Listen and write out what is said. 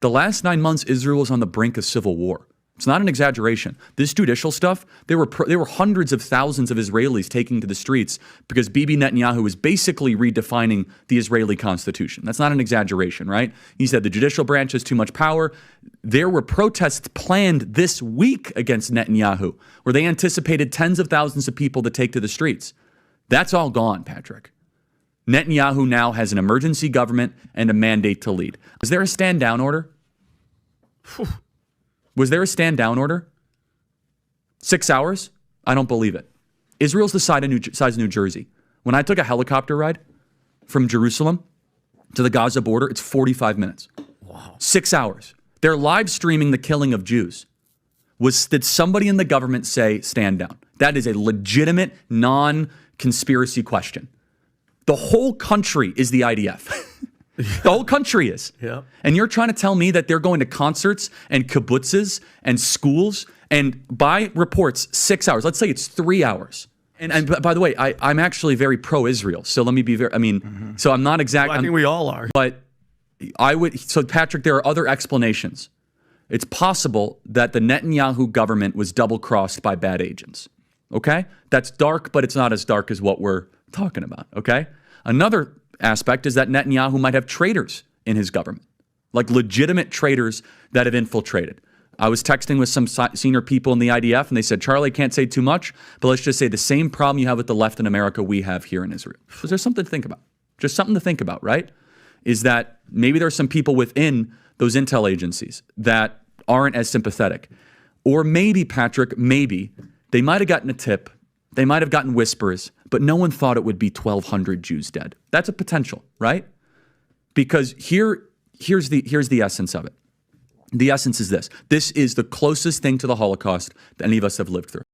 The last 9 months, Israel was on the brink of civil war. It's not an exaggeration. This judicial stuff, there were hundreds of thousands of Israelis taking to the streets because Bibi Netanyahu is basically redefining the Israeli constitution. That's not an exaggeration, right? He said the judicial branch has too much power. There were protests planned this week against Netanyahu where they anticipated tens of thousands of people to take to the streets. That's all gone, Patrick. Netanyahu now has an emergency government and a mandate to lead. Was there a stand-down order? Was there a stand-down order? 6 hours? I don't believe it. Israel's the size of New Jersey. When I took a helicopter ride from Jerusalem to the Gaza border, it's 45 minutes. Wow. 6 hours. They're live streaming the killing of Jews. Did somebody in the government say stand down? That is a legitimate, non-conspiracy question. The whole country is the IDF. The whole country is. Yeah. And you're trying to tell me that they're going to concerts and kibbutzes and schools and by reports, 6 hours. Let's say it's 3 hours. And by the way, I'm actually very pro-Israel. So let me be very, so I'm not exactly. Well, I think we all are. But so Patrick, there are other explanations. It's possible that the Netanyahu government was double-crossed by bad agents. Okay? That's dark, but it's not as dark as what we're talking about. Okay? Another aspect is that Netanyahu might have traitors in his government, like legitimate traitors that have infiltrated. I was texting with some senior people in the IDF, and they said, Charlie, I can't say too much, but let's just say the same problem you have with the left in America, we have here in Israel. So there's something to think about. Just something to think about, right? Is that maybe there's some people within those intel agencies that aren't as sympathetic. Or maybe, Patrick, maybe they might have gotten a tip. They might have gotten whispers, but no one thought it would be 1,200 Jews dead. That's a potential, right? Because here's the essence of it. The essence is this. This is the closest thing to the Holocaust that any of us have lived through.